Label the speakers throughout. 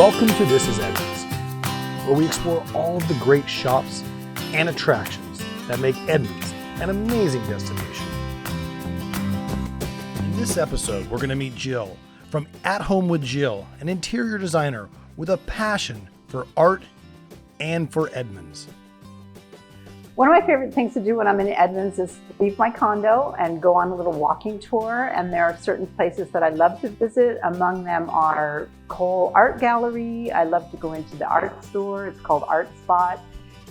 Speaker 1: Welcome to This is Edmonds, where we explore all of the great shops and attractions that make Edmonds an amazing destination. In this episode, we're going to meet Jill from At Home with Jill, an interior designer with a passion for art and for Edmonds.
Speaker 2: One of my favorite things to do when I'm in Edmonds is leave my condo and go on a little walking tour. And there are certain places that I love to visit. Among them are Cole Art Gallery. I love to go into the art store. It's called Art Spot.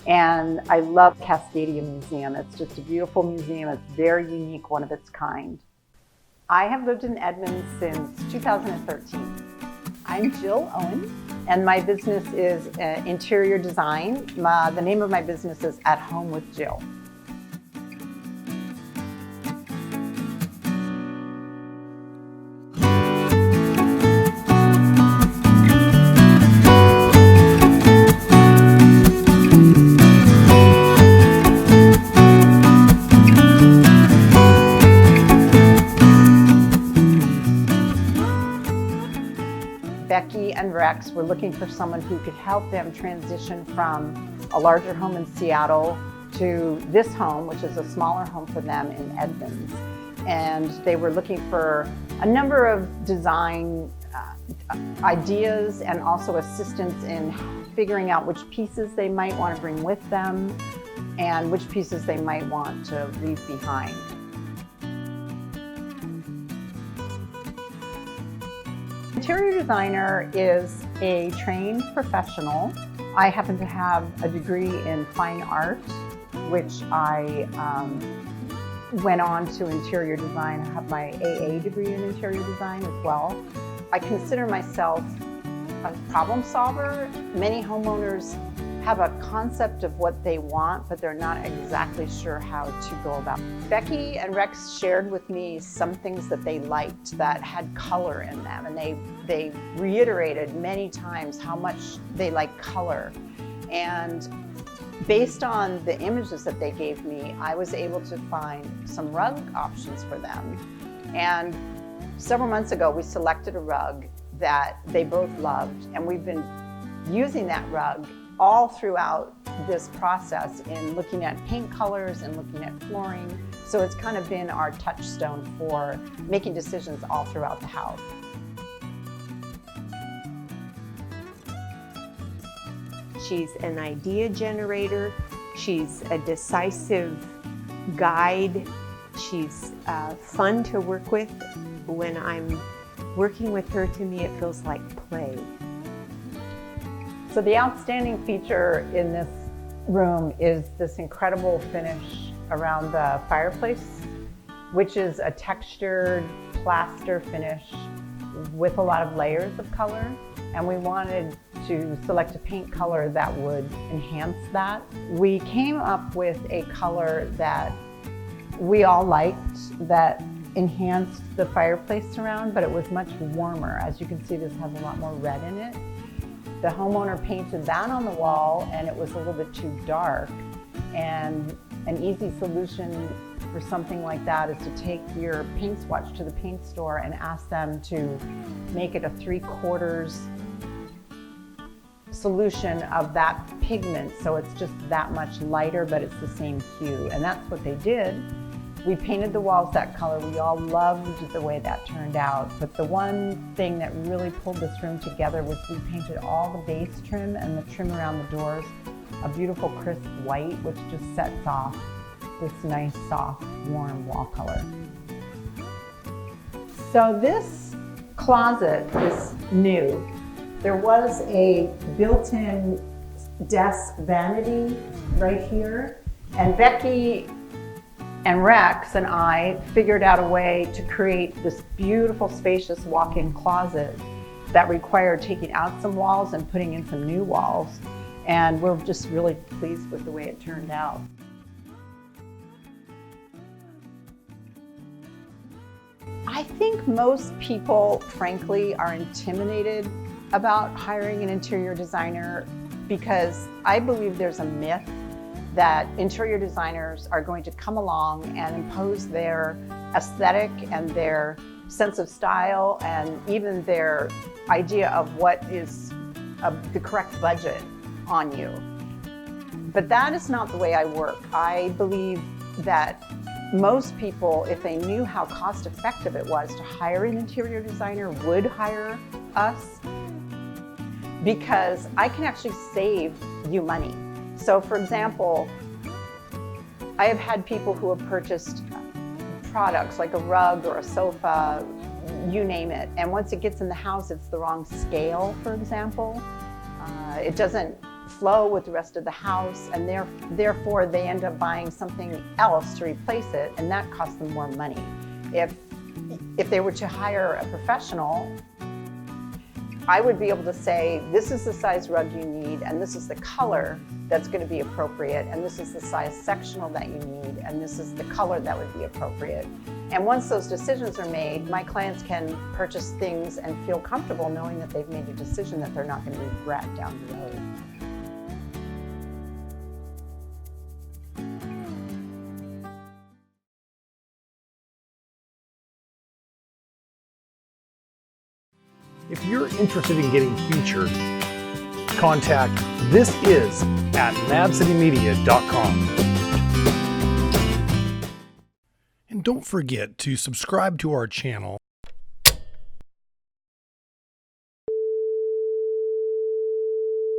Speaker 2: And I love Cascadia Museum. It's just a beautiful museum. It's very unique, one of its kind. I have lived in Edmonds since 2013. I'm Jill Owen, and my business is interior design. The name of my business is At Home with Jill. Becky and Rex were looking for someone who could help them transition from a larger home in Seattle to this home, which is a smaller home for them in Edmonds. And they were looking for a number of design ideas and also assistance in figuring out which pieces they might want to bring with them and which pieces they might want to leave behind. Interior designer is a trained professional. I happen to have a degree in fine art, which I went on to interior design. I have my AA degree in interior design as well. I consider myself a problem solver. Many homeowners have a concept of what they want, but they're not exactly sure how to go about it. Becky and Rex shared with me some things that they liked that had color in them, and they reiterated many times how much they like color. And based on the images that they gave me, I was able to find some rug options for them. And several months ago, we selected a rug that they both loved, and we've been using that rug all throughout this process in looking at paint colors and looking at flooring. So it's kind of been our touchstone for making decisions all throughout the house.
Speaker 3: She's an idea generator. She's a decisive guide. She's fun to work with. When I'm working with her, to me, it feels like play.
Speaker 2: So the outstanding feature in this room is this incredible finish around the fireplace, which is a textured plaster finish with a lot of layers of color. And we wanted to select a paint color that would enhance that. We came up with a color that we all liked that enhanced the fireplace surround, but it was much warmer. As you can see, this has a lot more red in it. The homeowner painted that on the wall, and it was a little bit too dark. And an easy solution for something like that is to take your paint swatch to the paint store and ask them to make it a 3/4 solution of that pigment, so it's just that much lighter, but it's the same hue. And that's what they did. We painted the walls that color. We all loved the way that turned out. But the one thing that really pulled this room together was we painted all the base trim and the trim around the doors a beautiful crisp white, which just sets off this nice, soft, warm wall color. So this closet is new. There was a built-in desk vanity right here, and Becky and Rex and I figured out a way to create this beautiful, spacious walk-in closet that required taking out some walls and putting in some new walls. And we're just really pleased with the way it turned out. I think most people, frankly, are intimidated about hiring an interior designer because I believe there's a myth that interior designers are going to come along and impose their aesthetic and their sense of style and even their idea of what is the correct budget on you. But that is not the way I work. I believe that most people, if they knew how cost effective it was to hire an interior designer, would hire us, because I can actually save you money. So for example, I have had people who have purchased products like a rug or a sofa, you name it, and once it gets in the house, it's the wrong scale, for example. It doesn't flow with the rest of the house, and therefore they end up buying something else to replace it, and that costs them more money. If they were to hire a professional, I would be able to say, this is the size rug you need, and this is the color that's going to be appropriate, and this is the size sectional that you need, and this is the color that would be appropriate. And once those decisions are made, my clients can purchase things and feel comfortable knowing that they've made a decision that they're not going to regret down the road.
Speaker 1: If you're interested in getting featured, contact thisis@madcitymedia.com. And don't forget to subscribe to our channel